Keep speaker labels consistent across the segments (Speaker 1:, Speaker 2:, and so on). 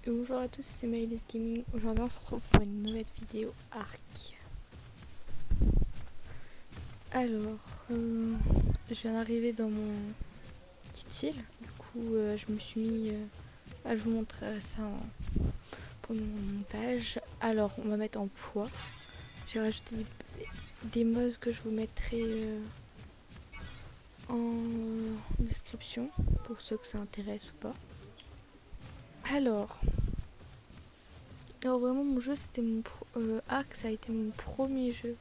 Speaker 1: Bonjour à tous, c'est Maëlys Gaming. Aujourd'hui on se retrouve pour une nouvelle vidéo Ark. Alors, je viens d'arriver dans mon petite île. Du coup, je me suis mis à vous montrer ça pendant mon montage. Alors, on va mettre en poids. J'ai rajouté des mods que je vous mettrai en description pour ceux que ça intéresse ou pas. Alors vraiment mon jeu c'était mon Ark, ça a été mon premier jeu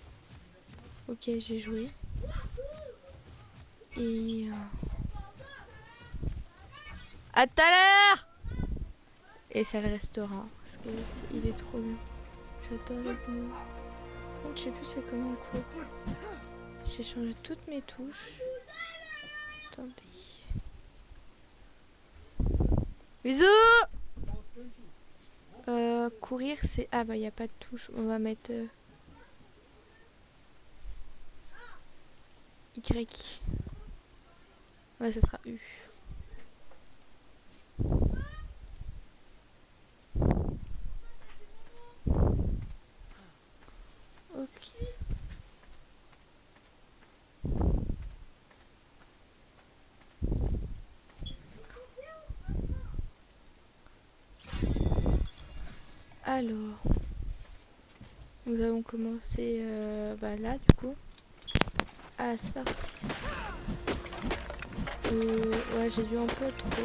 Speaker 1: auquel j'ai joué. Et à tout à l'heure. Et ça le restera parce que il est trop bien. J'adore les dinos. Je sais plus c'est comment on court. J'ai changé toutes mes touches. Attendez. Bisous. Courir c'est... Ah bah il n'y a pas de touche. On va mettre Y. Ouais, ça sera U. Ok. Alors, nous allons commencer là du coup. Ah, c'est parti. Ouais, j'ai dû un peu trop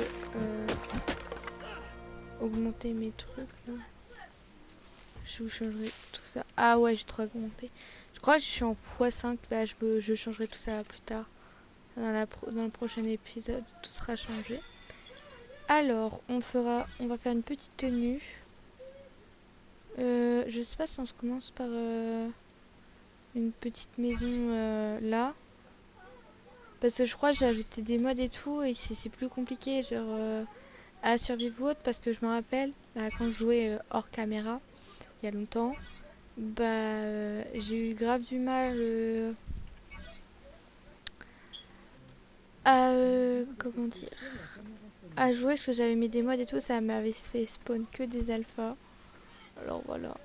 Speaker 1: augmenter mes trucs là. Je vous changerai tout ça. Ah ouais, j'ai trop augmenté. Je crois que je suis en x5. Bah, je changerai tout ça plus tard. Dans le prochain épisode, tout sera changé. Alors, on va faire une petite tenue. Je sais pas si on se commence par une petite maison là. Parce que je crois que j'ai ajouté des mods et tout. Et c'est plus compliqué. Genre à Survive ou autre. Parce que je me rappelle, quand je jouais hors caméra, il y a longtemps. J'ai eu grave du mal à comment dire, à jouer parce que j'avais mis des mods et tout, ça m'avait fait spawn que des alphas. Alors voilà.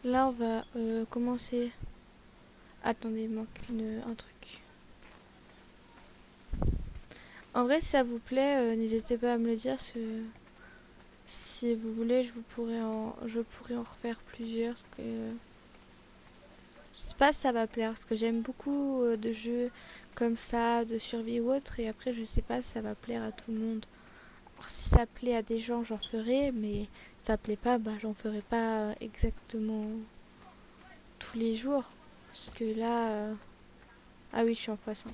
Speaker 1: Là on va commencer. Attendez, il manque un truc. En vrai, si ça vous plaît, n'hésitez pas à me le dire. Si vous voulez, je pourrais en refaire plusieurs. Parce que je sais pas si ça va plaire. Parce que j'aime beaucoup de jeux comme ça, de survie ou autre. Et après, je sais pas si ça va plaire à tout le monde. Alors, si ça plaît à des gens, j'en ferai. Mais si ça plaît pas, j'en ferai pas exactement tous les jours. Parce que là... Ah oui, je suis en x5.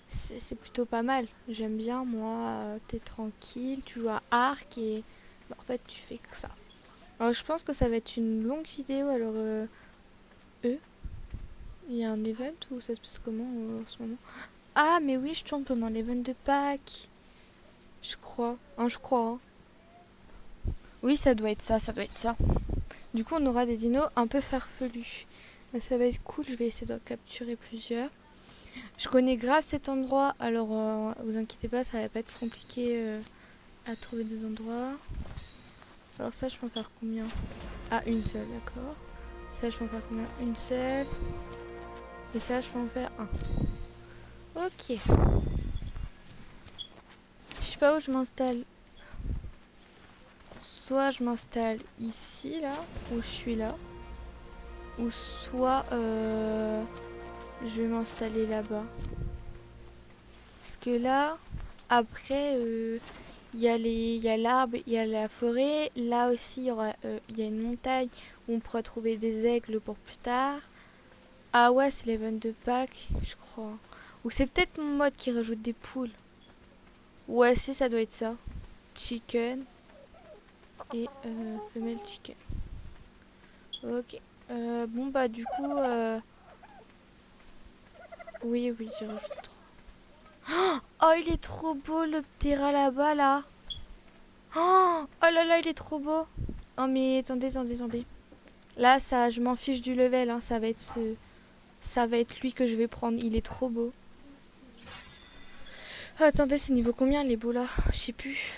Speaker 1: C'est plutôt pas mal. J'aime bien, moi. T'es tranquille, tu joues à Ark et en fait, tu fais que ça. Alors, je pense que ça va être une longue vidéo. Alors, il y a un event ou ça se passe comment en ce moment? Ah, mais oui, je tombe pendant l'event de Pâques. Je crois. Je crois. Hein. Oui, ça doit être ça, ça doit être ça. Du coup, on aura des dinos un peu farfelus. Ça va être cool, je vais essayer de capturer plusieurs. Je connais grave cet endroit, alors vous inquiétez pas, ça va pas être compliqué à trouver des endroits. Alors ça, je peux en faire combien? Ah, une seule, d'accord. Ça, je peux en faire combien? Une seule. Et ça, je peux en faire un. Ok. Je sais pas où je m'installe. Soit je m'installe ici, là, où je suis là. Ou soit je vais m'installer là-bas. Parce que là, après, il y a l'arbre, il y a la forêt. Là aussi, il y a une montagne où on pourra trouver des aigles pour plus tard. Ah ouais, c'est l'event de Pâques, je crois. Ou c'est peut-être mon mode qui rajoute des poules. Ouais, si, ça doit être ça. Chicken et femelle chicken. Ok. Bon, du coup... Oui, j'ai rajouté 3. Oh, il est trop beau le Ptera là-bas, là. Oh là là, il est trop beau. Oh, mais attendez. Là, ça, je m'en fiche du level, hein. Ça va être lui que je vais prendre. Il est trop beau. Oh, attendez, c'est niveau combien les beaux là? Je sais plus.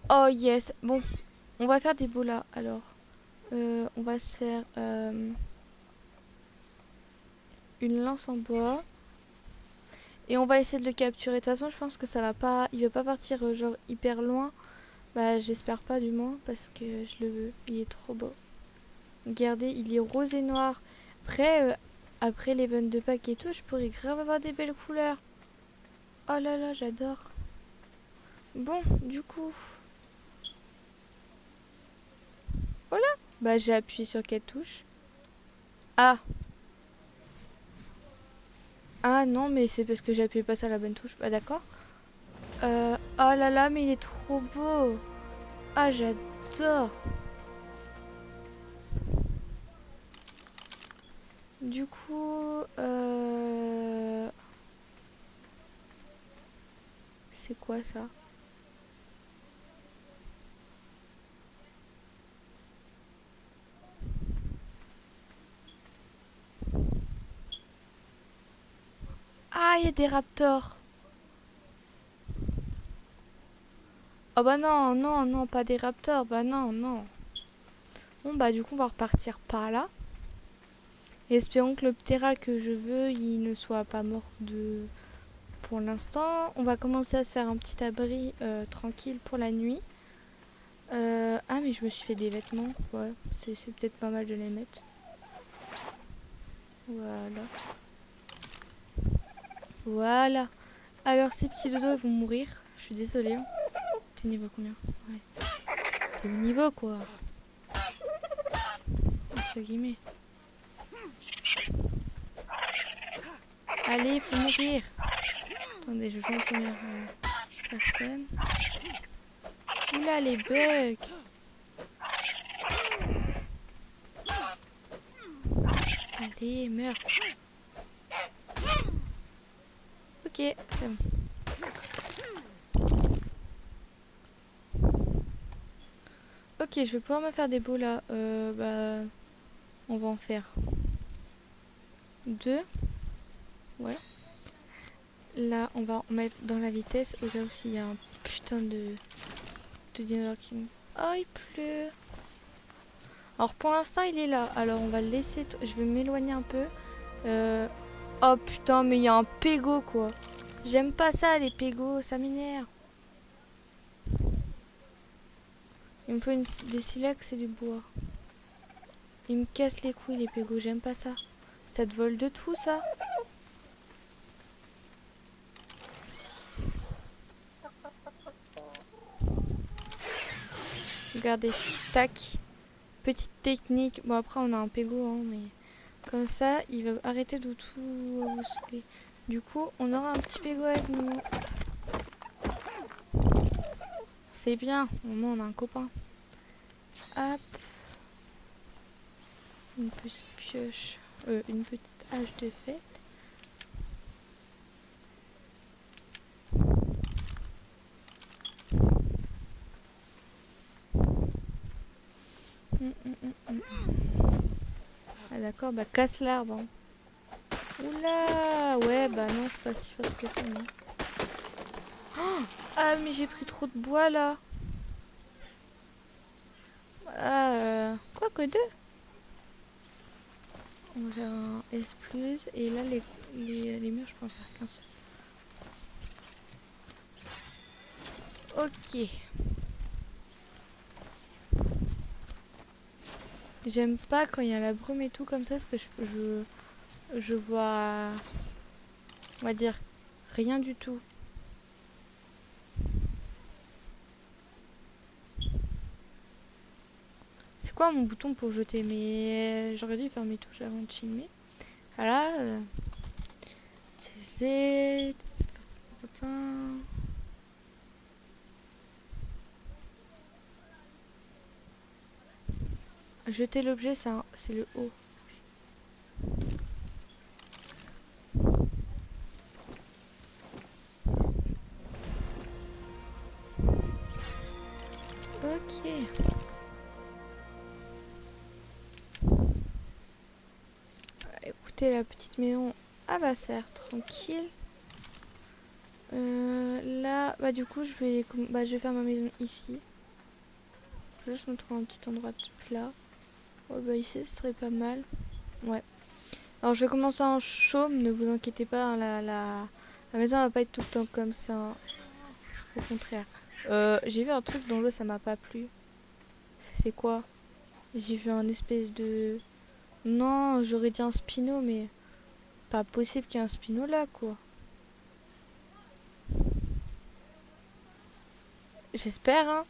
Speaker 1: Oh yes. Bon, on va faire des bolas alors. On va se faire une lance en bois. Et on va essayer de le capturer. De toute façon, je pense que ça va pas. Il va pas partir genre hyper loin. Bah, j'espère pas du moins parce que je le veux. Il est trop beau. Regardez, il est rose et noir. Après l'event de Pâques et tout, je pourrais grave avoir des belles couleurs. Oh là là, j'adore. Bon, du coup. Voilà. Bah, j'ai appuyé sur quelle touche? Ah. Ah non, mais c'est parce que j'ai appuyé pas sur la bonne touche. Bah, d'accord. Oh là là, mais il est trop beau. Ah, j'adore. Du coup, c'est quoi ça? Ah, il y a des raptors. Oh bah non, non, non, pas des raptors. Bah non, non. Bon bah du coup, on va repartir par là. Et espérons que le ptéra que je veux, il ne soit pas mort de... Pour l'instant, on va commencer à se faire un petit abri tranquille pour la nuit. Ah mais je me suis fait des vêtements. Ouais, c'est peut-être pas mal de les mettre. Voilà. Voilà. Alors ces petits dodos ils vont mourir. Je suis désolée. Hein. T'es niveau combien? Ouais. T'es au niveau quoi. Entre guillemets. Allez, faut mourir. Attendez, je joue en première personne. Oula les bugs. Allez, meurs. Ok, c'est bon. Ok, je vais pouvoir me faire des beaux là. Bah, on va en faire 2. Ouais. Là, on va en mettre dans la vitesse au cas où s'il y a un putain de dinosaure qui me... Oh, il pleut. Alors pour l'instant, il est là. Alors on va le laisser... Je vais m'éloigner un peu. Oh putain, mais il y a un pégo quoi. J'aime pas ça, les pégos. Ça m'énerve. Il me faut des silex et du bois. Il me casse les couilles, les pégos. J'aime pas ça. Ça te vole de tout, ça. Regardez. Tac. Petite technique. Bon, après, on a un pégo, hein, mais... Comme ça, il va arrêter de tout vous saouler. Du coup, on aura un petit pégo avec nous. C'est bien. Au moins, on a un copain. Hop. Une petite pioche. Une petite hache de fête. Ah d'accord, bah casse l'arbre. Hein. Oula. Ouais, bah non, je suis pas si forte que ça, non. Oh, ah, mais j'ai pris trop de bois, là. Ah, quoi que deux. On va faire un S+, et là, les murs, je peux en faire qu'un seul. Ok. J'aime pas quand il y a la brume et tout comme ça, parce que je vois, on va dire, rien du tout. C'est quoi mon bouton pour jeter? Mais j'aurais dû faire mes touches avant de filmer. Voilà. C'est... Jeter l'objet, c'est le haut. Ok. Écoutez, la petite maison, elle va se faire tranquille. Là, bah du coup, je vais faire ma maison ici. Faut juste me trouver un petit endroit de plat. Oh bah ici ce serait pas mal. Ouais. Alors je vais commencer en chaume, ne vous inquiétez pas, hein, la maison va pas être tout le temps comme ça, hein. Au contraire. J'ai vu un truc dans l'eau, ça m'a pas plu. C'est quoi? J'ai vu un espèce de... Non, j'aurais dit un spino, mais pas possible qu'il y ait un spino là, quoi. J'espère, hein.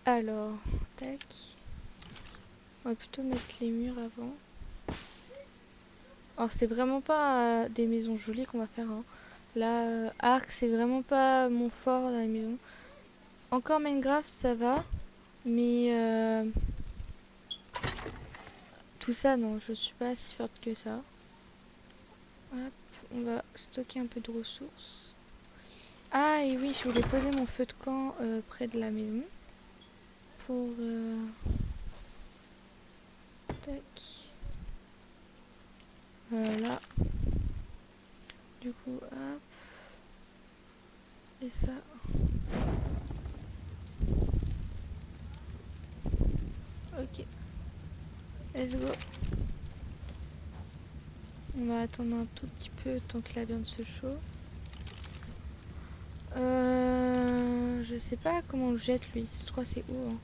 Speaker 1: Alors, tac. On va plutôt mettre les murs avant. Alors, c'est vraiment pas des maisons jolies qu'on va faire, hein. Là, Arc, c'est vraiment pas mon fort dans les maisons. Encore Minecraft, ça va. Mais tout ça, non, je suis pas si forte que ça. Hop, on va stocker un peu de ressources. Ah, et oui, je voulais poser mon feu de camp près de la maison. Pour... tac. Voilà. Du coup, hop. Et ça. Ok. Let's go. On va attendre un tout petit peu tant que la viande se chauffe. Je sais pas comment on le jette lui. Je crois que c'est où, hein.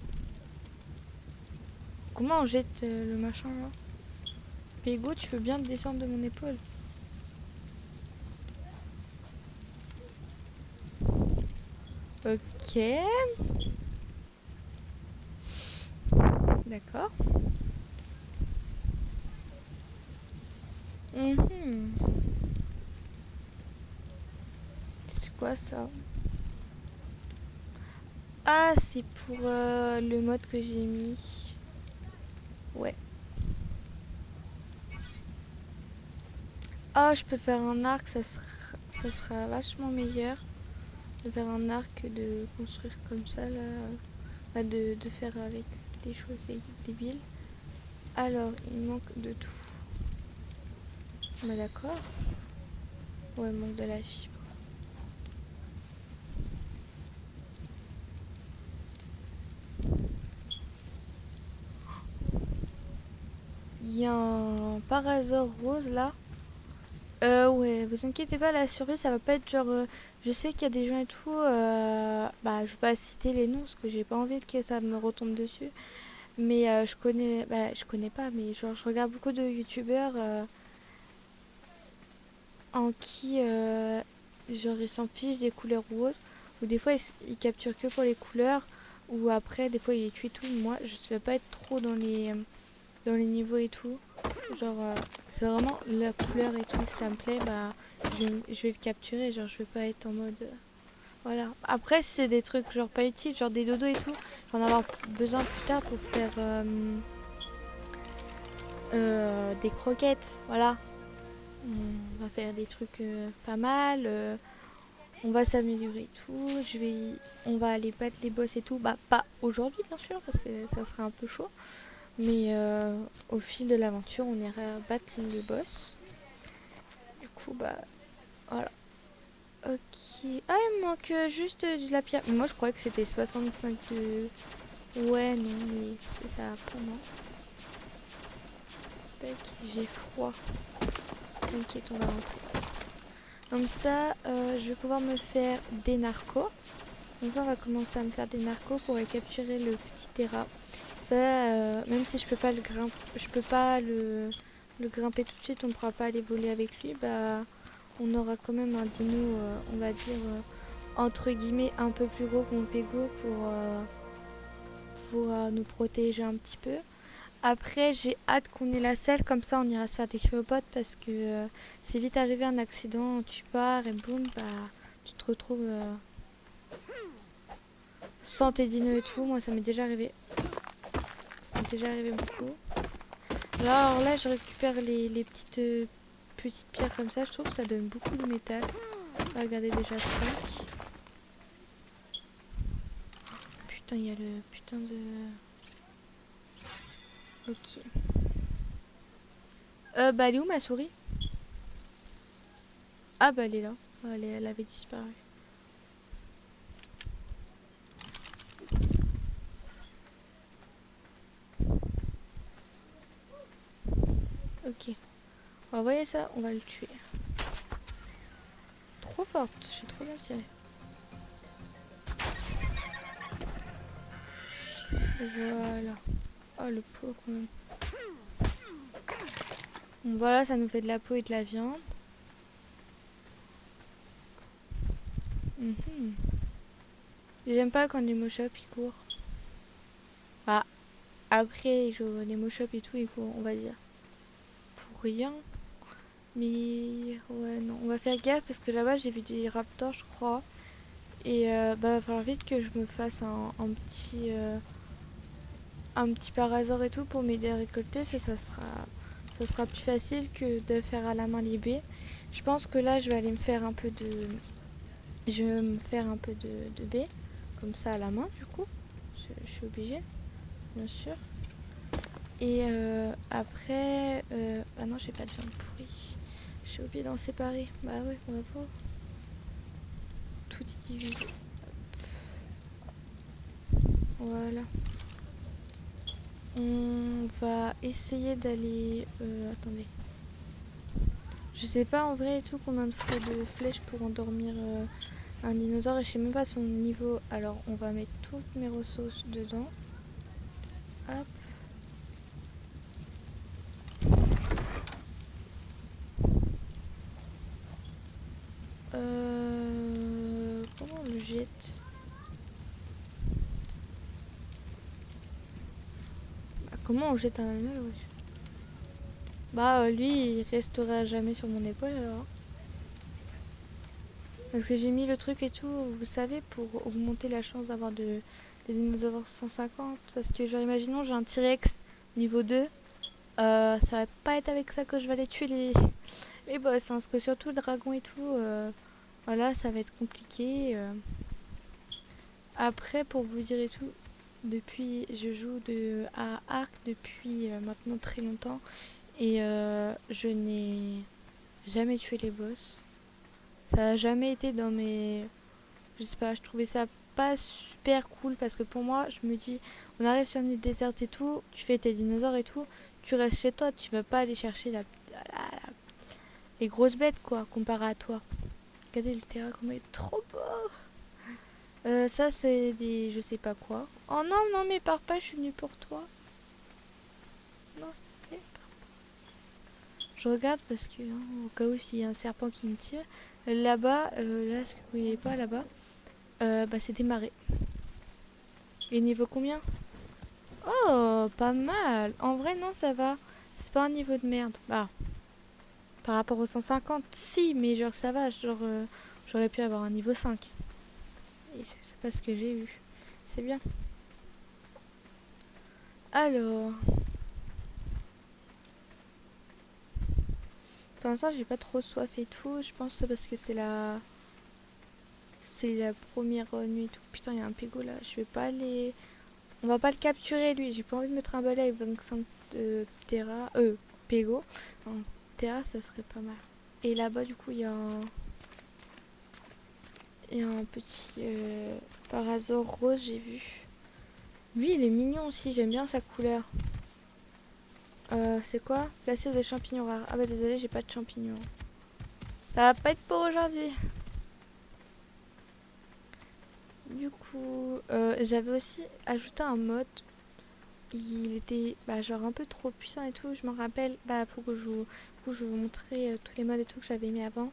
Speaker 1: Comment on jette le machin là? Pégo, tu veux bien me descendre de mon épaule? Ok. D'accord. C'est quoi ça? Ah, c'est pour le mode que j'ai mis. Ouais. Ah, je peux faire un arc, ça sera vachement meilleur de faire un arc que de construire comme ça là. Enfin, de faire avec des choses débiles. Alors, il manque de tout. On est d'accord? Ouais, il manque de la fibre. Il y a un parasaure rose là. Ouais, vous inquiétez pas, la survie ça va pas être genre. Je sais qu'il y a des gens et tout. Bah, je vais pas citer les noms parce que j'ai pas envie que ça me retombe dessus. Mais je connais. Bah, je connais pas, mais genre, je regarde beaucoup de youtubeurs en qui. Genre, ils s'en fichent des couleurs roses. Ou des fois, ils capturent que pour les couleurs. Ou après, des fois, ils les tuent et tout. Moi, je ne vais pas être trop dans les niveaux et tout. Genre, c'est vraiment la couleur et tout. Si ça me plaît, bah, je vais le capturer. Genre, je vais pas être en mode. Voilà. Après, si c'est des trucs genre pas utiles, genre des dodos et tout, j'en avoir besoin plus tard pour faire des croquettes. Voilà. On va faire des trucs pas mal. On va s'améliorer et tout. On va aller battre les boss et tout. Bah, pas aujourd'hui, bien sûr, parce que ça serait un peu chaud. Mais au fil de l'aventure, on ira battre le boss. Du coup, bah, voilà. Ok. Ah, il me manque juste de la pierre. Moi, je croyais que c'était 65 de... Ouais, non, mais c'est ça après, non. Tac, j'ai froid. T'inquiète, on va rentrer. Comme ça, je vais pouvoir me faire des narcos. Donc ça, on va commencer à me faire des narcos pour capturer le petit Terra. Ça, même si je peux pas le grimper tout de suite, on ne pourra pas aller voler avec lui. Bah, on aura quand même un dino, on va dire entre guillemets un peu plus gros que mon Pego pour nous protéger un petit peu. Après, j'ai hâte qu'on ait la selle, comme ça on ira se faire des cryopotes parce que c'est vite arrivé un accident, tu pars et boum, bah tu te retrouves sans tes dinos et tout. Moi, ça m'est déjà arrivé. Ça m'est déjà arrivé beaucoup. Là, alors là, je récupère les petites pierres comme ça. Je trouve que ça donne beaucoup de métal. Regardez, déjà 5. Putain, il y a le putain de... Ok. Bah, elle est où ma souris? Ah, bah, elle est là. Elle avait disparu. Envoyez ça, on va le tuer. Trop forte, j'ai trop bien tiré. Voilà. Oh le pot quand même. Bon, voilà, ça nous fait de la peau et de la viande. Mhm. J'aime pas quand les mochops ils courent. Ah, après les mochops et tout ils courent, on va dire. Pour rien. Mais ouais non, on va faire gaffe parce que là-bas j'ai vu des raptors je crois. Et bah va falloir vite que je me fasse un petit parasaur et tout pour m'aider à récolter. Ça sera plus facile que de faire à la main les baies. Je pense que là je vais aller me faire un peu de... Je vais me faire un peu de baies. Comme ça à la main du coup. Je suis obligée, bien sûr. Et après... ah non j'ai pas de viande pourrie. J'ai oublié d'en séparer. Bah ouais, on va pas. Tout est divisé. Voilà. On va essayer d'aller... attendez. Je sais pas en vrai et tout combien de fois de flèches pour endormir un dinosaure et je sais même pas son niveau. Alors on va mettre toutes mes ressources dedans. Hop. Comment on le jette? Bah, comment on jette un animal? Ouais. Bah lui il restera jamais sur mon épaule alors. Parce que j'ai mis le truc et tout, vous savez, pour augmenter la chance d'avoir des dinosaures 150. Parce que genre imaginons j'ai un T-Rex niveau 2. Ça va pas être avec ça que je vais aller tuer les boss, hein, parce que surtout le dragon et tout, voilà, ça va être compliqué. Après, pour vous dire et tout, je joue à Ark depuis maintenant très longtemps et je n'ai jamais tué les boss. Ça a jamais été dans mes... Je sais pas, je trouvais ça pas super cool parce que pour moi, je me dis, on arrive sur une île déserte et tout, tu fais tes dinosaures et tout, tu restes chez toi, tu vas pas aller chercher les grosses bêtes quoi, comparé à toi. Regardez le terrain, comment il est trop beau. Ça c'est des... je sais pas quoi. Oh non, non mais pars pas, je suis venue pour toi. Non, s'il te plaît. Je regarde parce que, hein, au cas où s'il y a un serpent qui me tire. Là-bas, là, ce que vous voyez pas là-bas, bah c'est des marais. Et niveau combien? Oh, pas mal. En vrai, non, ça va. C'est pas un niveau de merde. Bah, par rapport aux 150, si, mais genre ça va. Genre, j'aurais pu avoir un niveau 5. Et c'est pas ce que j'ai eu. C'est bien. Alors, pour l'instant, j'ai pas trop soif et tout. Je pense que c'est parce que c'est la première nuit et tout. Putain, il y a un pégo là. Je vais pas aller. On va pas le capturer lui. J'ai pas envie de me trimballer avec 25 Terra. Pégo. En Terra, ça serait pas mal. Et là-bas, du coup, il y a un petit parasaure rose, j'ai vu. Lui, il est mignon aussi. J'aime bien sa couleur. C'est quoi? Placer des champignons rares. Ah bah désolé, j'ai pas de champignons. Ça va pas être pour aujourd'hui. Du coup, j'avais aussi ajouté un mode. Il était bah, genre un peu trop puissant et tout. Je m'en rappelle. Bah pour que je vais vous montrer tous les modes et tout que j'avais mis avant.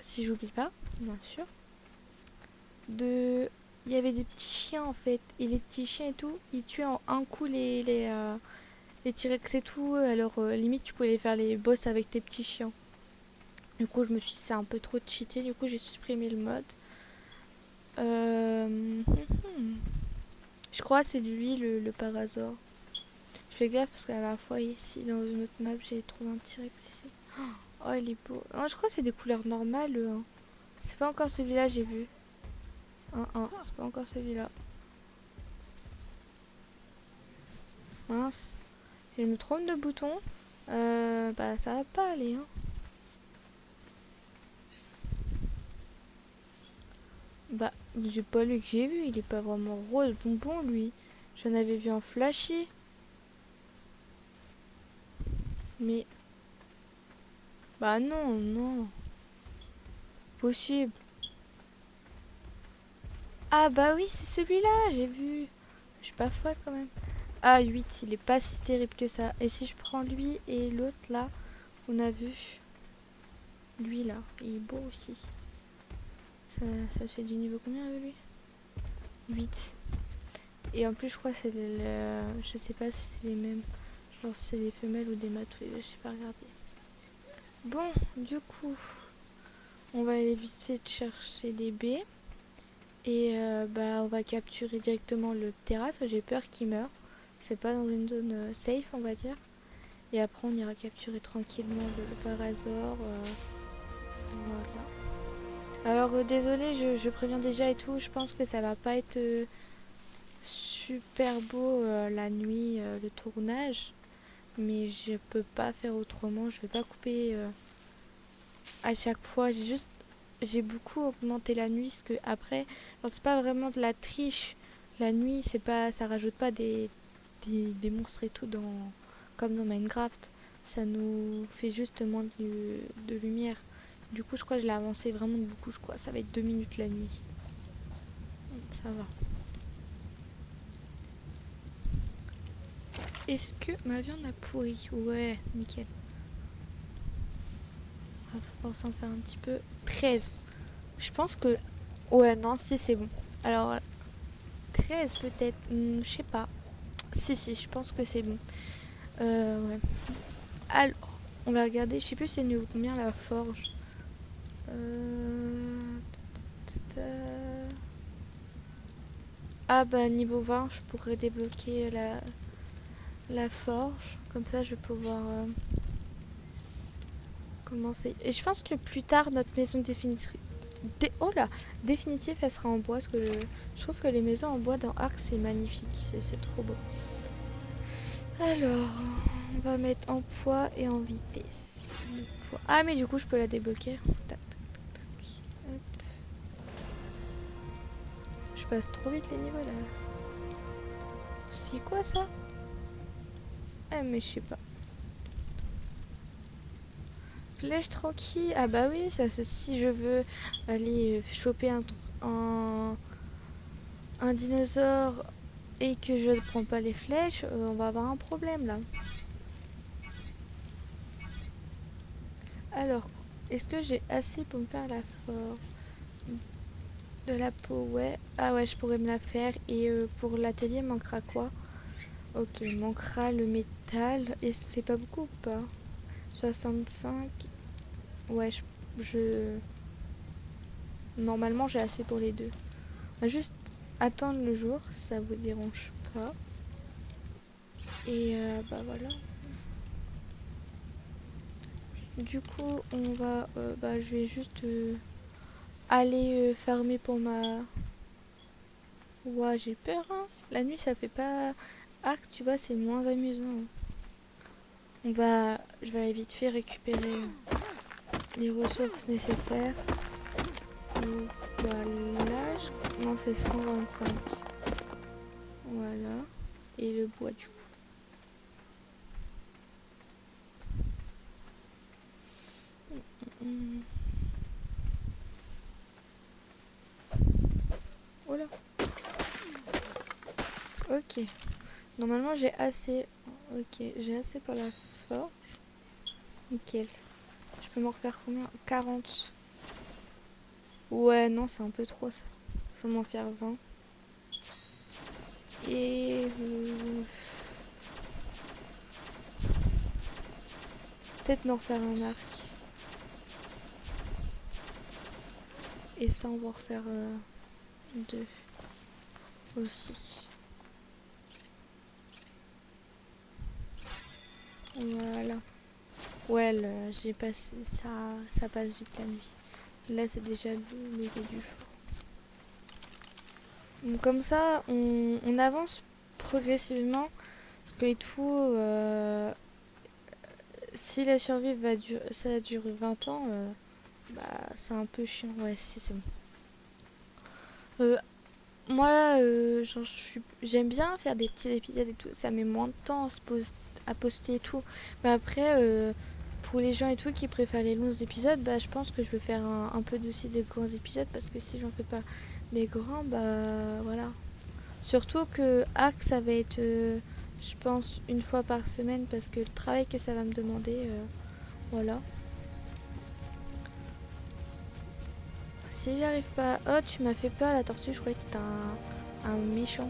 Speaker 1: Si j'oublie pas, bien sûr. Il y avait des petits chiens en fait. Et les petits chiens et tout, ils tuaient en un coup les T-Rex et tout. Alors limite tu pouvais faire les boss avec tes petits chiens. Du coup je me suis dit c'est un peu trop cheaté. Du coup j'ai supprimé le mode. Je crois que c'est lui le parasaure. Je fais gaffe parce que la dernière fois ici dans une autre map j'ai trouvé un T-Rex ici. Oh il est beau. Non, je crois que c'est des couleurs normales. Hein. C'est pas encore celui-là j'ai vu. C'est pas encore celui-là. Mince. Si je me trompe de bouton, bah ça va pas aller. Hein. Bah, j'ai pas lui que j'ai vu. Il est pas vraiment rose bonbon lui. J'en avais vu en flashy. Mais... Bah non, non. Possible. Ah bah oui, c'est celui-là, j'ai vu. Je suis pas folle quand même. Ah, 8, il est pas si terrible que ça. Et si je prends lui et l'autre là, on a vu. Lui là, il est beau aussi. Ça fait du niveau combien avec lui? 8. Et en plus, je crois que c'est je sais pas si c'est les mêmes. Genre si c'est des femelles ou des mâles tous les deux, j'ai pas regardé. Bon, du coup, on va éviter de chercher des baies. Et bah, on va capturer directement le terrasse. J'ai peur qu'il meure. C'est pas dans une zone safe, on va dire. Et après, on ira capturer tranquillement le parasaure. Voilà. Alors, désolé, je préviens déjà et tout. Je pense que ça va pas être super beau la nuit, le tournage. Mais je peux pas faire autrement. Je vais pas couper à chaque fois. J'ai beaucoup augmenté la nuit parce que après, c'est pas vraiment de la triche. La nuit, c'est pas, ça rajoute pas des monstres et tout comme dans Minecraft. Ça nous fait juste moins de lumière. Du coup, je crois que je l'ai avancé vraiment beaucoup. Je crois ça va être 2 minutes la nuit. Ça va. Est-ce que ma viande a pourri? Ouais, nickel. On va pouvoir s'en faire un petit peu. 13. Je pense que... Ouais, non, si, c'est bon. Alors, 13 peut-être. Je sais pas. Si, je pense que c'est bon. Ouais. Alors, on va regarder. Je sais plus c'est niveau combien la forge. Ah bah niveau 20, je pourrais débloquer la forge. Comme ça, je vais pouvoir commencer. Et je pense que plus tard, notre maison définitive... Oh là, définitive, elle sera en bois. Parce que je trouve que les maisons en bois dans Ark, c'est magnifique. C'est trop beau. Alors, on va mettre en poids et en vitesse. Ah, mais du coup, je peux la débloquer. Tac, tac, tac, tac. Je passe trop vite les niveaux là. C'est quoi ça? Ah, mais je sais pas. Flèche tranquille. Ah bah oui, ça, si je veux aller choper un dinosaure et que je ne prends pas les flèches, on va avoir un problème là. Alors, est-ce que j'ai assez pour me faire la forge? De la peau, ouais. Ah ouais, je pourrais me la faire. Et pour l'atelier, manquera quoi? Ok, il manquera le métal. Et c'est pas beaucoup ou pas? 65. Ouais, normalement, j'ai assez pour les deux. On va juste attendre le jour, ça vous dérange pas. Et bah voilà. Du coup, on va... bah, je vais juste aller farmer pour ma... Ouah, j'ai peur, hein. La nuit, ça fait pas... Arc, tu vois, c'est moins amusant. Je vais aller vite fait récupérer les ressources nécessaires. Donc, voilà, non, c'est 125. Voilà. Et le bois, du coup. Voilà. Ok. Normalement, j'ai assez. Ok, j'ai assez pour la forge. Nickel. Je peux m'en refaire combien? 40. Ouais, non, c'est un peu trop ça. Je vais m'en faire 20. Et... peut-être m'en refaire un arc. Et ça, on va en refaire 2 aussi. Voilà. Ouais, j'ai passé ça passe vite la nuit. Là, c'est déjà le lever du jour. Donc, comme ça, on avance progressivement. Parce que et tout, si la survie ça dure 20 ans, bah c'est un peu chiant. Ouais, si, c'est bon. Moi, j'aime bien faire des petits épisodes et tout. Ça met moins de temps à poster et tout. Mais après, pour les gens et tout qui préfèrent les longs épisodes, bah je pense que je vais faire un peu aussi des grands épisodes parce que si j'en fais pas des grands, bah voilà. Surtout que Arc, ça va être, je pense, une fois par semaine parce que le travail que ça va me demander, voilà. Si j'arrive pas... Oh, tu m'as fait peur la tortue, je croyais que t'étais un méchant.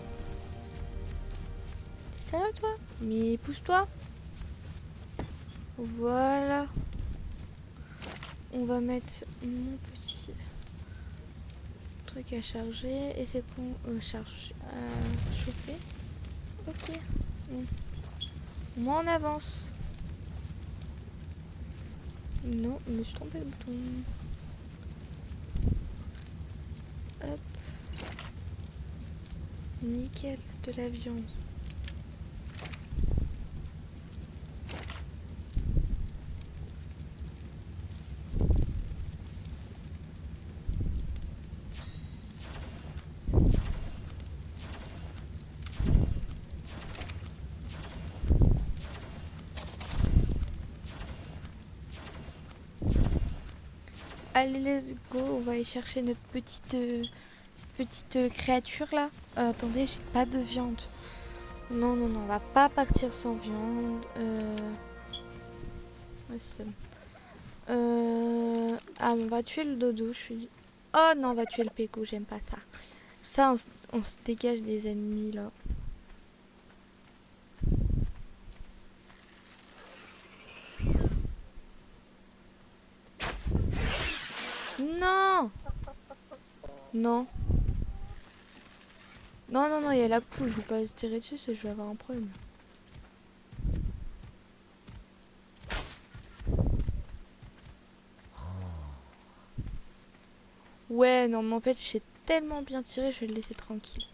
Speaker 1: T'es sérieux toi? Mais pousse-toi. Voilà. On va mettre mon petit truc à charger et c'est qu'on charge à chauffer. Ok. Moi en avance. Non, je me suis trompé de bouton. Hop. Nickel, de la viande. Allez, let's go. On va aller chercher notre petite créature là. Attendez, j'ai pas de viande. Non, non, non, on va pas partir sans viande. Ouais, c'est bon. Ah, on va tuer le dodo, je suis... Oh non, on va tuer le péco, j'aime pas ça. Ça, on se dégage des ennemis là. Non. Non. Non, non, non, il y a la poule, je vais pas tirer dessus, je vais avoir un problème. Ouais, non, mais en fait, j'ai tellement bien tiré, je vais le laisser tranquille.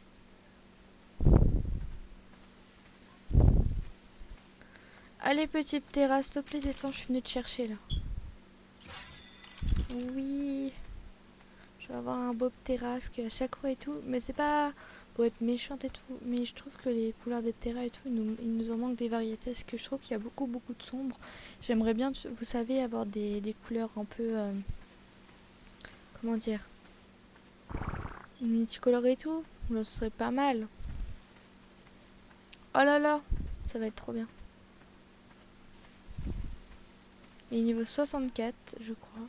Speaker 1: Allez, petite terrasse, s'il te plaît, descends, je suis venue te chercher là. Oui. Je vais avoir un beau terrasque à chaque fois et tout, mais c'est pas pour être méchante et tout, mais je trouve que les couleurs des terrains et tout, il nous en manque des variétés, parce que je trouve qu'il y a beaucoup de sombres. J'aimerais bien, vous savez, avoir des couleurs un peu, comment dire, multicolorées et tout, là, ce serait pas mal. Oh là là, ça va être trop bien. Et niveau 64, je crois.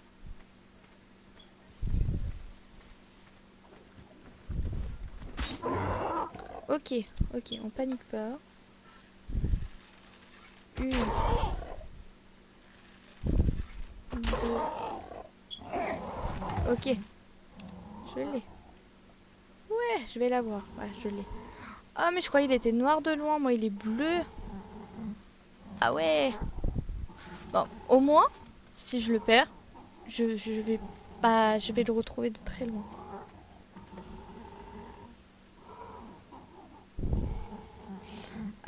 Speaker 1: Ok, ok, on panique pas. Une, deux. Ok, je l'ai. Ouais, je vais l'avoir. Ouais, je l'ai. Ah, mais je croyais qu'il était noir de loin. Moi, il est bleu. Ah ouais. Bon, au moins, si je le perds, je vais pas, je vais le retrouver de très loin.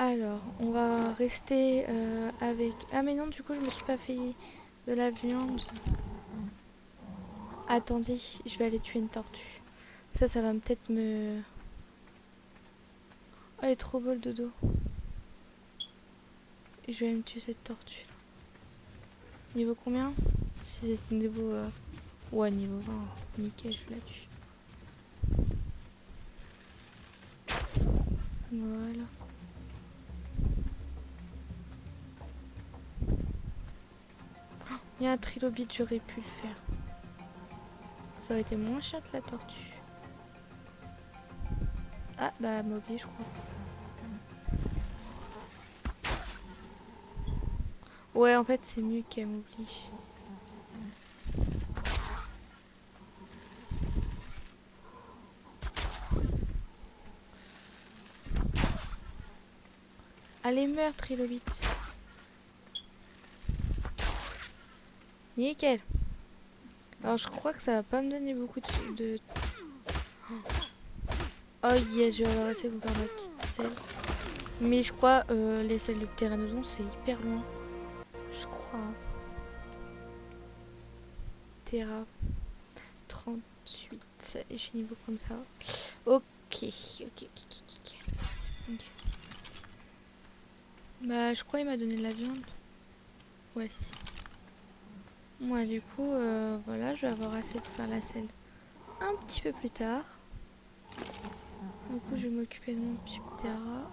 Speaker 1: Alors, on va rester avec... Ah mais non, du coup, je me suis pas fait de la viande. Attendez, je vais aller tuer une tortue. Ça va peut-être me... Oh, elle est trop beau le dodo. Et je vais aller me tuer cette tortue. Niveau combien? C'est niveau... Ouais, niveau 20. Nickel, je la tue. Voilà. Il y a un trilobite, j'aurais pu le faire. Ça aurait été moins cher que la tortue. Ah, bah, Mowgli, je crois. Ouais, en fait, c'est mieux qu'elle Mowgli. Allez, meurs, trilobite. Nickel. Alors, je crois que ça va pas me donner beaucoup de... Oh yes, je vais avoir assez pour faire ma petite selle. Mais je crois les selles de pteranodon, c'est hyper loin. Je crois. Hein. Terra 38. Et je suis niveau comme ça. Ok. Ok. Bah, je crois qu'il m'a donné de la viande. Ouais, si. Moi, du coup, voilà, je vais avoir assez pour faire la selle un petit peu plus tard. Du coup, je vais m'occuper de mon petit terrain.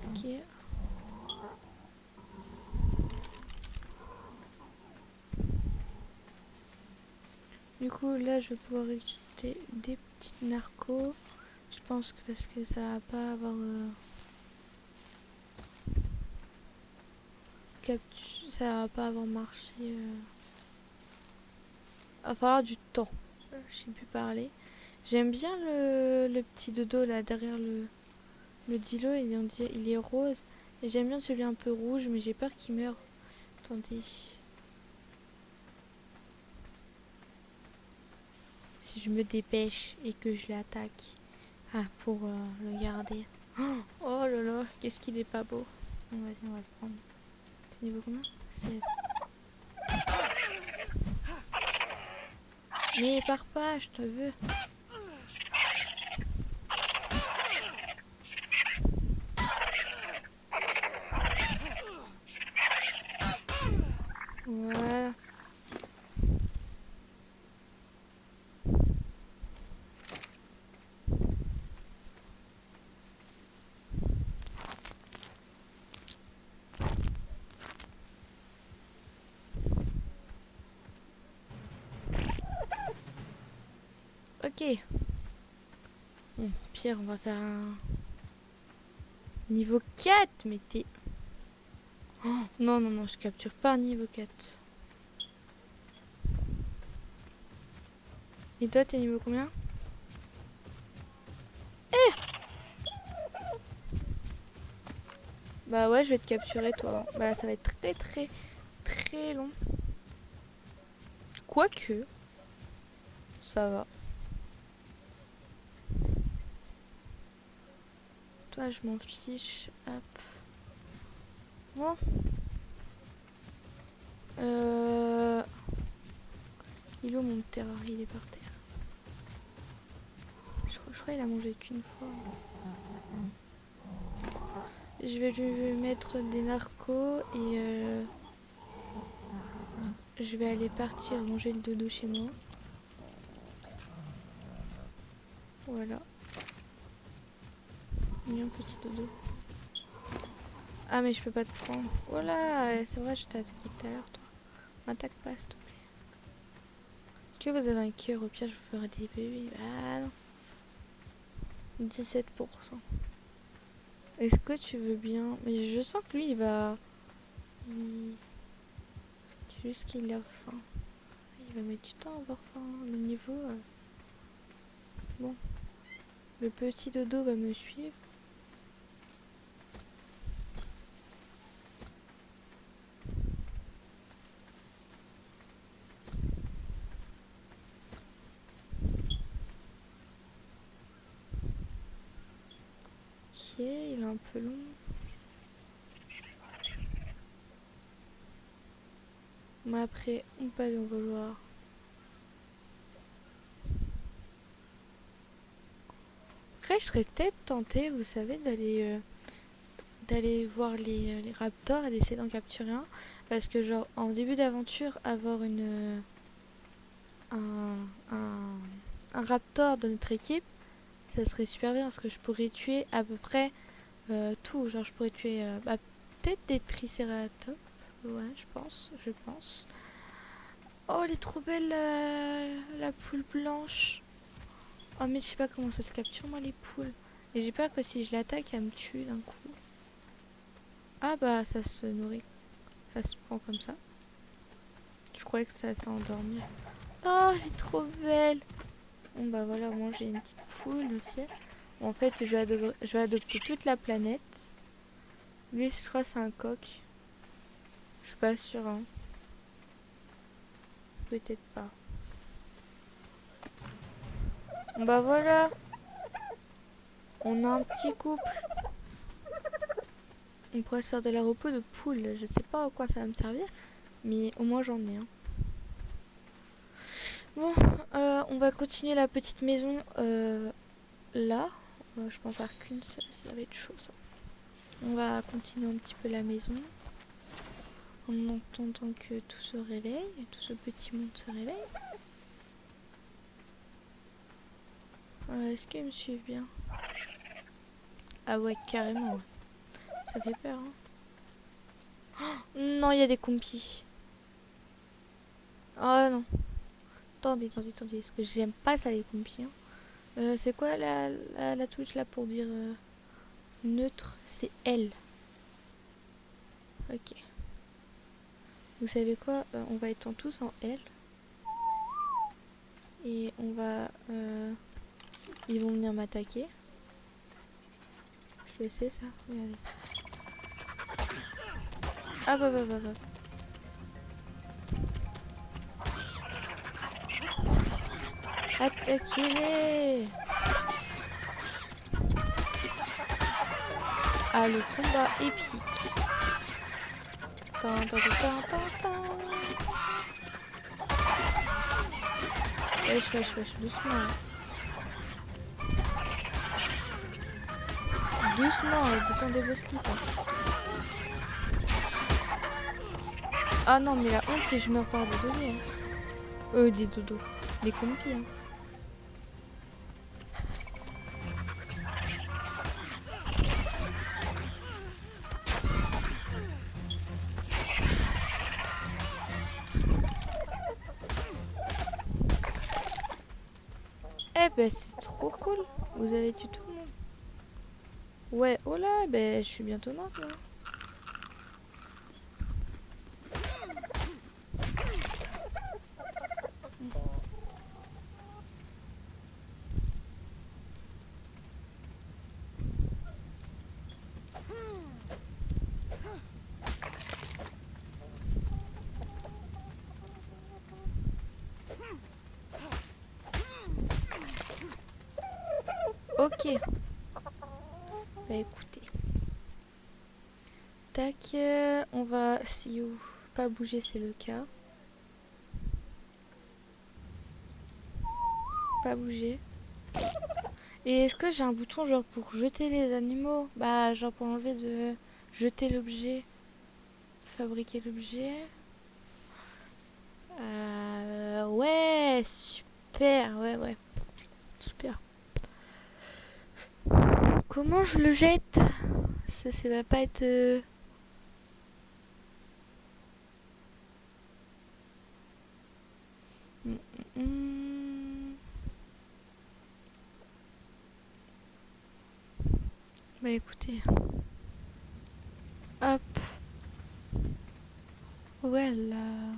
Speaker 1: Ok. Du coup, là, je vais pouvoir utiliser des petites narcos. Je pense que parce que ça va pas avoir... ça va pas avoir marché. Il va falloir du temps. Je sais plus parler. J'aime bien le petit dodo là derrière le dilo. Il est rose. Et j'aime bien celui un peu rouge, mais j'ai peur qu'il meure. Attendez. Si je me dépêche et que je l'attaque. Ah, pour le garder. Oh là là, qu'est-ce qu'il est pas beau. Bon, vas-y, on va le prendre. C'est niveau combien? 16. Mais pars pas, je te veux. Voilà. Ok. Bon, pire, on va faire un niveau 4. Mais t'es... Oh, non, non, non, je capture pas un niveau 4. Et toi, t'es niveau combien? Bah ouais, je vais te capturer, toi. Bah ça va être très, très, très long. Quoique, ça va. Toi, je m'en fiche. Hop. Bon. Il est où mon terreur? Il est par terre. Je crois qu'il a mangé qu'une fois. Je vais lui mettre des narcos et je vais aller partir manger le dodo chez moi. Voilà. Mignon petit dodo. Ah mais je peux pas te prendre. Voilà, c'est vrai, je t'ai attaqué tout à l'heure, toi. M'attaque pas, s'il te plaît. Que vous avez un cœur, au pire je vous ferai des bébés. Ah non. 17%. Est-ce que tu veux bien... Mais je sens que lui, il va... Il... Juste qu'il a faim. Il va mettre du temps à avoir faim. Le niveau... Bon. Le petit dodo va me suivre. Ok, il est un peu long. Mais après, on peut aller en vouloir. Après, je serais peut-être tentée, vous savez, d'aller voir les raptors et d'essayer d'en capturer un. Parce que genre, en début d'aventure, avoir un, un, un raptor de notre équipe, ça serait super bien parce que je pourrais tuer à peu près tout. Genre, je pourrais tuer peut-être des tricératops. Ouais, je pense. Oh, elle est trop belle, la poule blanche. Oh, mais je sais pas comment ça se capture, moi, les poules. Et j'ai peur que si je l'attaque, elle me tue d'un coup. Ah bah, ça se nourrit. Ça se prend comme ça. Je croyais que ça s'est endormi. Oh, elle est trop belle. Bon bah voilà, moi j'ai une petite poule aussi. Bon, en fait, je vais adopter toute la planète. Lui, je crois c'est un coq. Je suis pas sûre, hein. Peut-être pas. Bon bah voilà. On a un petit couple. On pourrait se faire de la repos de poule. Je sais pas à quoi ça va me servir. Mais au moins j'en ai un. Bon, on va continuer la petite maison là. je peux en faire qu'une seule, ça va être chaud ça. On va continuer un petit peu la maison. En entendant que tout se réveille, tout ce petit monde se réveille. Est-ce qu'ils me suivent bien? Ah ouais, carrément. Ouais. Ça fait peur. Hein. Oh, non, il y a des compis. Oh non. Attendez. Parce que j'aime pas ça les compis. Hein. C'est quoi la touche là pour dire neutre? C'est L. Ok. Vous savez quoi? On va être tous en L. Et on va... ils vont venir m'attaquer. Je le sais ça. Regardez. Ah bah. Attaquez-les! Ah, le combat épique. Wesh, doucement. Doucement, détendez vos slips. Hein. Ah non, mais la honte, si je meurs par des dodos. Hein. Des dodos. Des compis. Hein. Eh ben, c'est trop cool. Vous avez tué tout le monde. Ouais, oh là, ben, je suis bientôt morte, là. Ok. Bah écoutez. Tac, on va, si ou pas bouger, c'est le cas. Pas bouger. Et est-ce que j'ai un bouton genre pour jeter les animaux? Bah genre pour enlever de... Jeter l'objet. Fabriquer l'objet. Ouais, super, ouais. Super. Comment je le jette? Ça va pas être... Bah écoutez. Hop. Ouais là.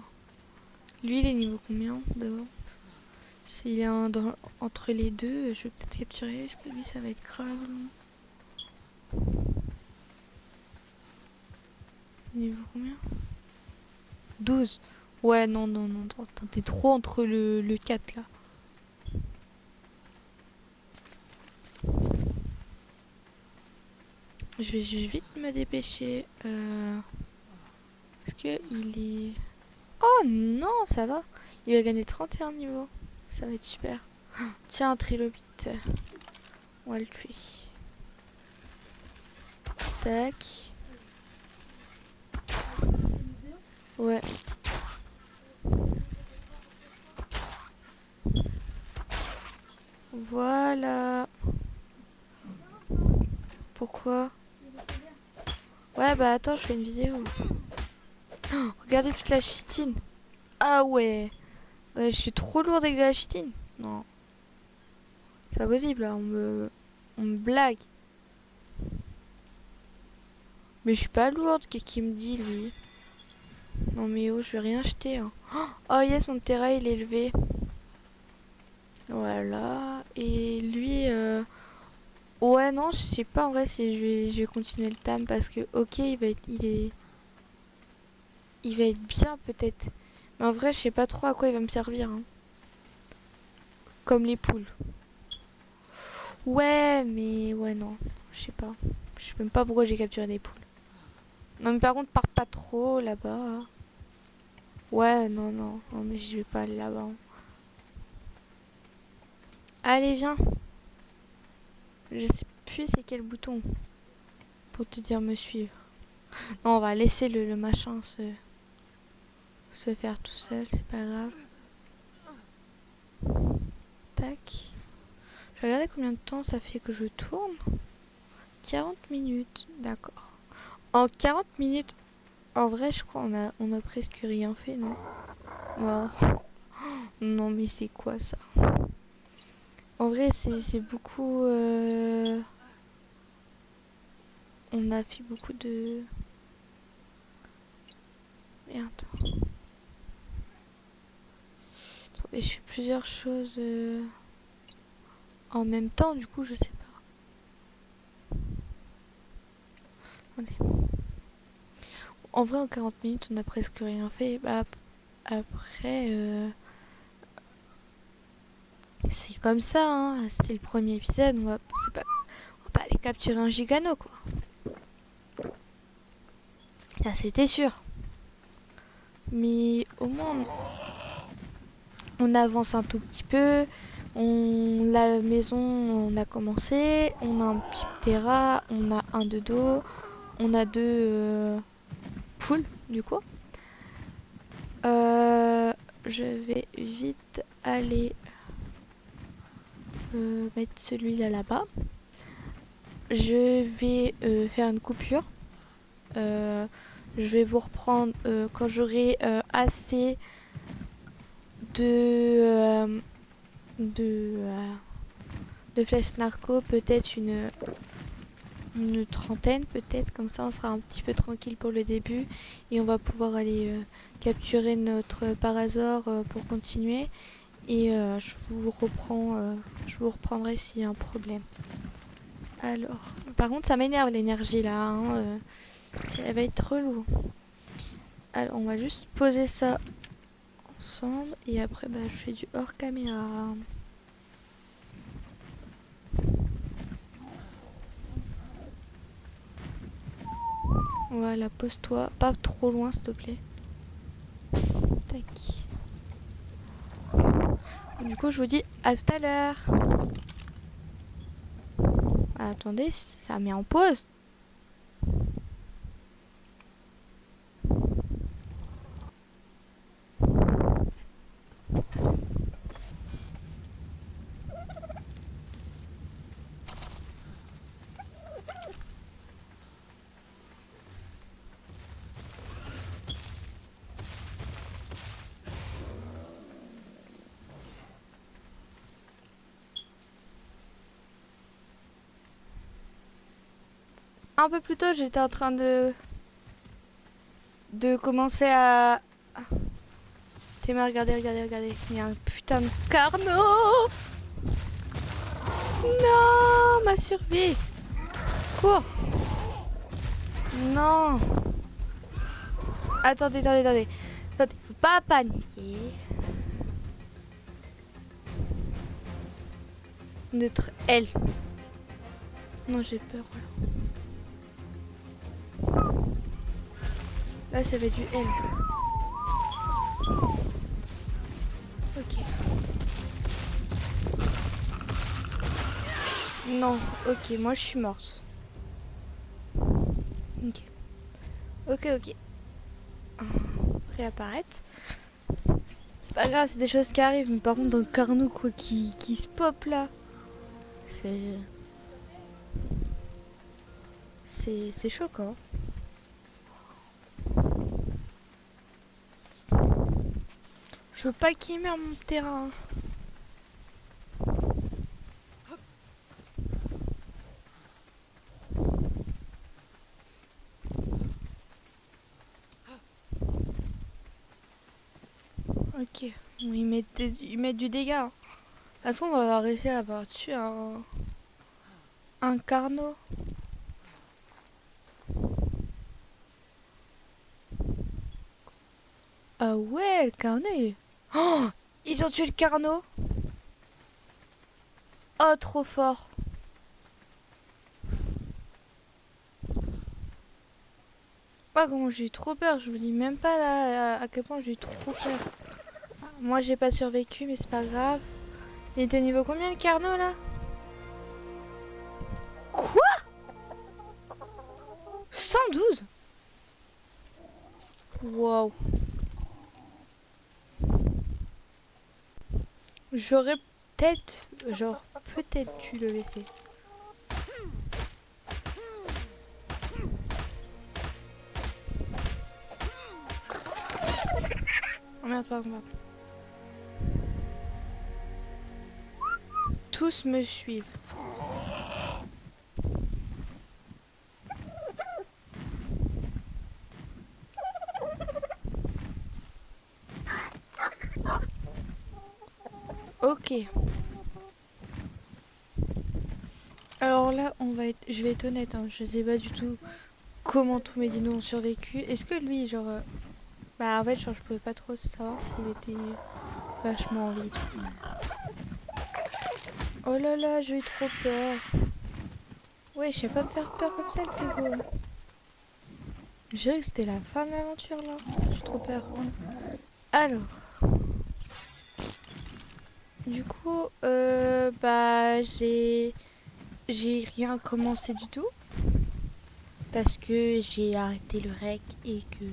Speaker 1: Lui il est niveau combien dehors? S'il est entre les deux, je vais peut-être capturer. Est-ce que lui ça va être grave long? Niveau combien? 12. Ouais non. T'es trop entre le 4 là. Je vais vite me dépêcher. Est-ce que il est... Oh non, ça va. Il va gagner 31 niveaux. Ça va être super. Tiens, un trilobite. On va le tuer. Tac. Ouais. Voilà. Pourquoi? Ouais, bah attends, je fais une vidéo. Oh, regardez toute la chitine. Ah ouais. Ouais, je suis trop lourde avec de la chitine. Non. C'est pas possible, là. On me blague. Mais je suis pas lourde. Qu'est-ce qu'il me dit, lui? Non, mais oh, je vais rien jeter. Hein. Oh yes, mon terrain, il est élevé. Voilà. Et lui... Ouais, non, je sais pas en vrai si je vais continuer le tam parce que, ok, il va être bien peut-être. Mais en vrai, je sais pas trop à quoi il va me servir. Hein. Comme les poules. Ouais, mais ouais, non. Je sais pas. Je sais même pas pourquoi j'ai capturé des poules. Non, mais par contre, pars pas trop là-bas. Ouais, non, mais je vais pas aller là-bas. Hein. Allez, viens. Je sais suis, c'est quel bouton pour te dire me suivre? Non, on va laisser le machin se faire tout seul, c'est pas grave. Tac. Je vais regarder combien de temps ça fait que je tourne. 40 minutes, d'accord. En 40 minutes, en vrai, je crois on a presque rien fait, non? Oh. Non, mais c'est quoi ça? En vrai, c'est beaucoup... On a fait beaucoup de... Merde. Attendez, je fais plusieurs choses en même temps, du coup, je sais pas. Attendez. En vrai, en 40 minutes, on a presque rien fait. Bah, après, c'est comme ça, hein. C'est le premier épisode, on va pas aller capturer un gigano, quoi. Ça, c'était sûr. Mais au moins, on avance un tout petit peu. La maison, on a commencé. On a un petit terrain. On a un de dos. On a deux poules, du coup. Je vais vite aller mettre celui-là là-bas. Je vais faire une coupure. Je vais vous reprendre quand j'aurai assez de flèches narco, peut-être une trentaine, peut-être, comme ça on sera un petit peu tranquille pour le début et on va pouvoir aller capturer notre parasaure pour continuer et je vous reprendrai s'il y a un problème. Alors, par contre ça m'énerve l'énergie là, hein, ça va être relou. Alors on va juste poser ça ensemble et après bah, je fais du hors caméra. Voilà, pose-toi, pas trop loin s'il te plaît. Tac. Du coup, je vous dis à tout à l'heure. Ah, attendez, ça met en pause. Un peu plus tôt, j'étais en train de commencer à... Théma, regardez. Il y a un putain de carnot. Non, ma survie. Cours. Non. Attendez. Faut pas paniquer. Notre L. Non, j'ai peur. Là, ça va être du L. Ok. Non, ok, moi je suis morte. Ok. Réapparaître. C'est pas grave, c'est des choses qui arrivent, mais par contre, dans le carnot, quoi, qui se pop là. C'est choquant. Je veux pas qu'il meure mon terrain. Ok, bon, ils mettent du dégât. De toute façon, on va réussir à avoir tué un carnot. Ah ouais, le carnot il... Oh, ils ont tué le carnot. Oh, trop fort. Oh, comment j'ai eu trop peur. Je vous dis même pas là à quel point j'ai eu trop peur. Moi, j'ai pas survécu, mais c'est pas grave. Il était niveau combien le carnot là? Quoi? 112. Waouh. J'aurais peut-être, genre, peut-être dû le laisser. Oh merde, pardon. Tous me suivent. Ok. Alors là, je vais être honnête, hein, je sais pas du tout comment tous mes dinos ont survécu. Est-ce que lui, genre... Bah en fait, genre, je pouvais pas trop savoir s'il était vachement en vie et tout. Oh là là, j'ai eu trop peur. Ouais, je sais pas me faire peur comme ça, le pégo. Je dirais que c'était la fin de l'aventure, là. J'ai trop peur. Alors... Du coup, bah j'ai rien commencé du tout parce que j'ai arrêté le rec et que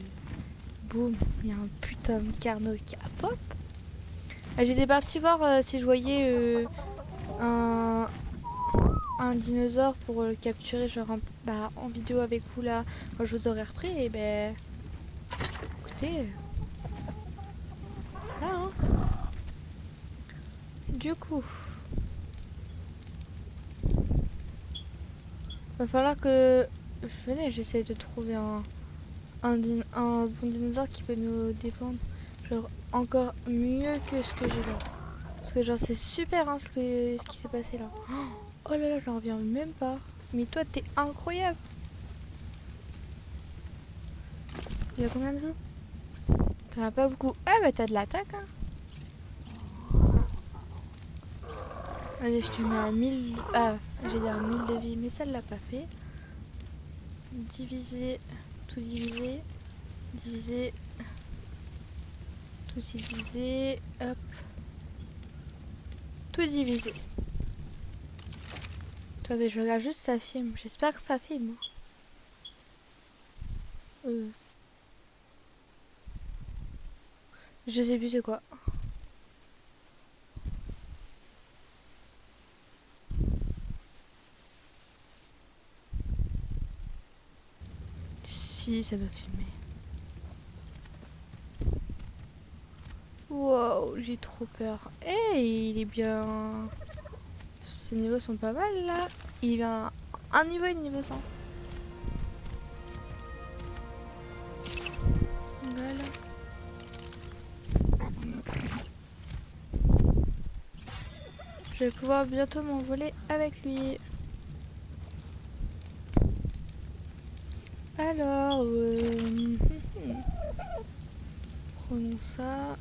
Speaker 1: boum, il y a un putain de carnot qui a pop. J'étais partie voir si je voyais un dinosaure pour le capturer genre en vidéo avec vous là quand je vous aurais repris et ben écoutez là hein. Du coup va falloir que j'essaie de trouver un bon dinosaure qui peut nous défendre genre encore mieux que ce que j'ai là. Parce que genre c'est super hein, ce qui s'est passé là. Oh là là, j'en reviens même pas. Mais toi t'es incroyable. Il y a combien de vie? T'en as pas beaucoup. Ah bah t'as de l'attaque hein. Allez je te mets à 1000. Ah j'ai dit à 1000 de vie mais ça l'a pas fait. Diviser. Tout diviser. Diviser. Tout diviser. Hop. Tout diviser. Attendez, je regarde juste ça filme. J'espère que ça filme. Je sais plus c'est quoi. Si, ça doit filmer. Wow, j'ai trop peur. Eh, il est bien... Ces niveaux sont pas mal là. Il est bien... Un niveau et le niveau 100. Voilà. Je vais pouvoir bientôt m'envoler avec lui. Alors, prenons ça.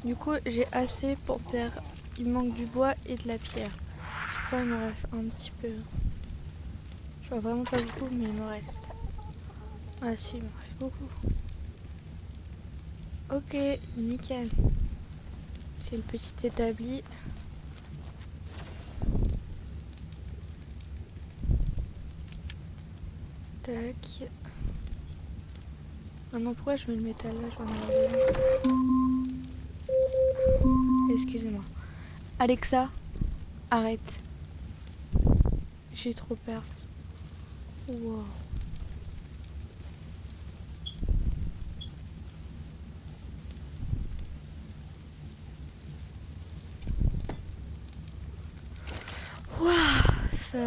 Speaker 1: Du coup, j'ai assez pour faire... Il manque du bois et de la pierre. Je crois qu'il me reste un petit peu. Je vois vraiment pas beaucoup, mais il me reste. Ah si, il me reste beaucoup. Ok, nickel. J'ai le petit établi. Tac. Ah non, pourquoi je mets le métal là? Je vais en avoir besoin. Excusez-moi. Alexa, arrête. J'ai trop peur. Wow. Waouh, ça...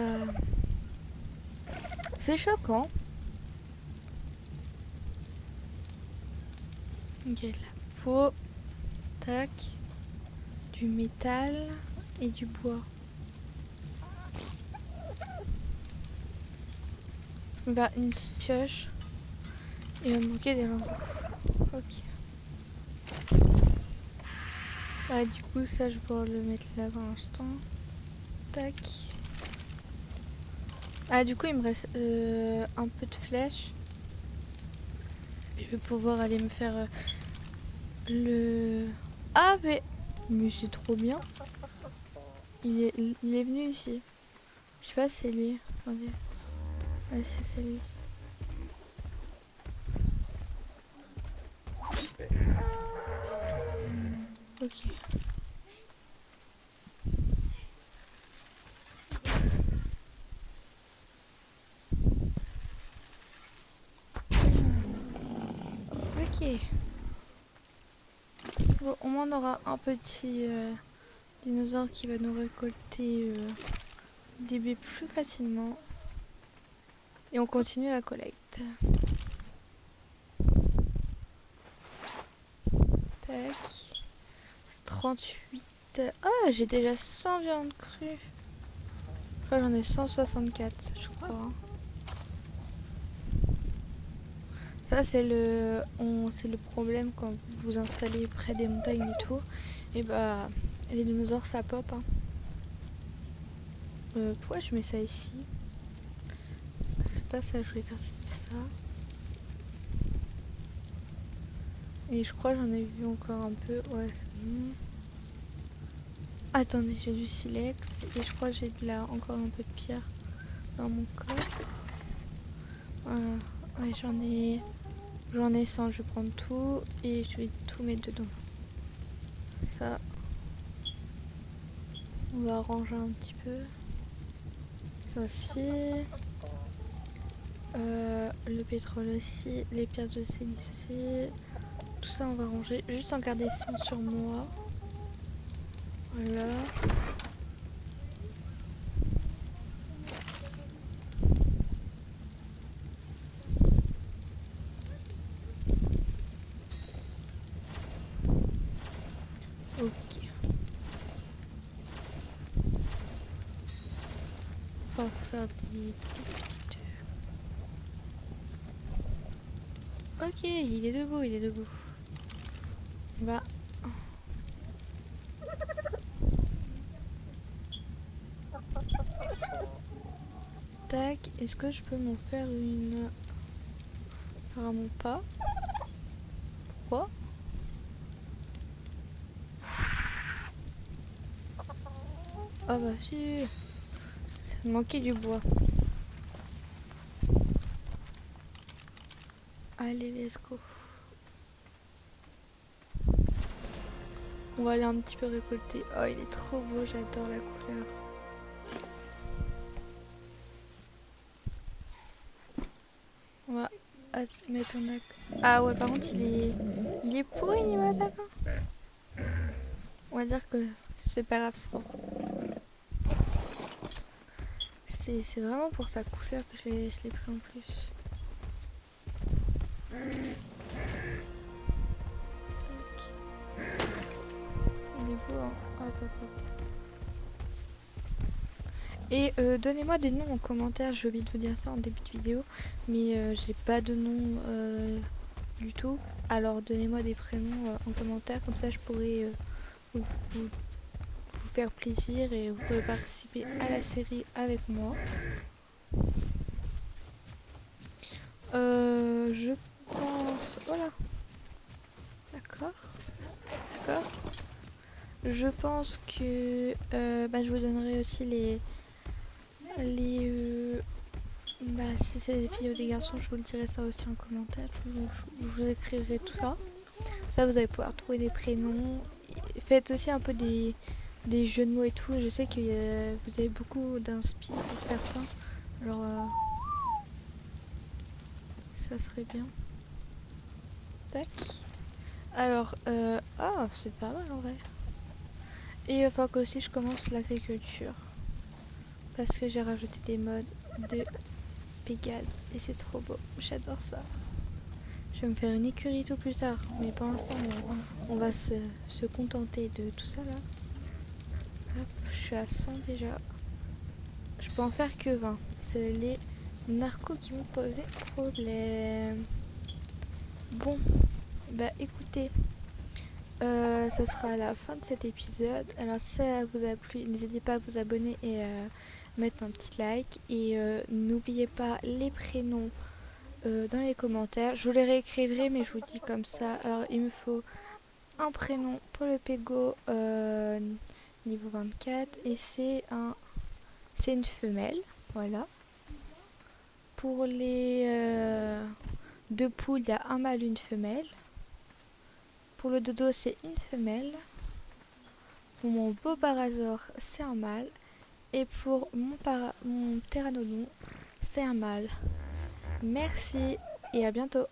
Speaker 1: C'est choquant. Ok, la peau. Tac. Du métal et du bois. Bah, une petite pioche. Il va me manquer des lingots. Ok. Bah, du coup, ça, je vais pouvoir le mettre là pour l'instant. Tac. Ah, du coup, il me reste un peu de flèches. Je vais pouvoir aller me faire le... Ah, mais c'est trop bien. Il est venu ici. Je sais pas si c'est lui. Attendez. Ouais, c'est lui. Ok. Ok. Bon, au moins on aura un petit dinosaure qui va nous récolter des baies plus facilement. Et on continue la collecte. Tac. C'est 38. Ah, j'ai déjà 100 viandes crues. Je crois que j'en ai 164, je crois. Ça, c'est le problème quand vous vous installez près des montagnes et tout. Et bah, les dinosaures, ça pop. Hein. Pourquoi je mets ça ici? C'est pas ça, je voulais faire ça. Et je crois que j'en ai vu encore un peu. Ouais, c'est bon. Attendez, j'ai du silex. Et je crois que j'ai encore un peu de pierre dans mon coffre. Voilà. Ouais, j'en ai 100. Je vais prendre tout et je vais tout mettre dedans. Ça, on va arranger un petit peu. Ça aussi. Le pétrole aussi. Les pierres de silice aussi. Tout ça, on va ranger. Juste en garder 100 sur moi. Voilà. Ok. On va faire des petites... Ok, il est debout, il est debout. Bah. Tac, est-ce que je peux m'en faire une... Apparemment pas. Pourquoi? Ah bah si. Ça manquait du bois. Allez, let's go. On va aller un petit peu récolter. Oh, il est trop beau, j'adore la couleur. On va mettre en acte. Ah ouais, par contre, il est pourri niveau attaque. On va dire que c'est pas grave, c'est bon. C'est vraiment pour sa couleur que je l'ai pris en plus. Il est beau, hein. Hop, hop, hop. Et donnez-moi des noms en commentaire, j'ai oublié de vous dire ça en début de vidéo, mais j'ai pas de nom du tout. Alors donnez-moi des prénoms en commentaire, comme ça je pourrais vous faire plaisir et vous pouvez participer à la série avec moi. Je pense... Voilà. D'accord. D'accord. Je pense que je vous donnerai aussi si c'est des filles ou des garçons, je vous le dirai ça aussi en commentaire. Je vous écrirai tout ça. Ça, vous allez pouvoir trouver des prénoms. Faites aussi un peu des jeux de mots et tout. Je sais que vous avez beaucoup d'inspi pour certains. Alors, ça serait bien. Tac. Alors, c'est pas mal en vrai. Et il va falloir que aussi je commence l'agriculture. Parce que j'ai rajouté des modes de Pégase. Et c'est trop beau. J'adore ça. Je vais me faire une écurie tout plus tard. Mais pour l'instant, on va se contenter de tout ça là. Hop, je suis à 100 déjà. Je peux en faire que 20. C'est les narcos qui m'ont posé problème. Bon, bah écoutez, ça sera la fin de cet épisode. Alors si ça vous a plu, n'hésitez pas à vous abonner et mettre un petit like. Et n'oubliez pas les prénoms dans les commentaires. Je vous les réécrirai, mais je vous dis comme ça. Alors il me faut un prénom pour le Pégo niveau 24 et c'est une femelle, voilà. Pour les deux poules, il y a un mâle, une femelle. Pour le dodo, c'est une femelle. Pour mon beau parasaure, c'est un mâle. Et pour mon pteranodon, c'est un mâle. Merci et à bientôt.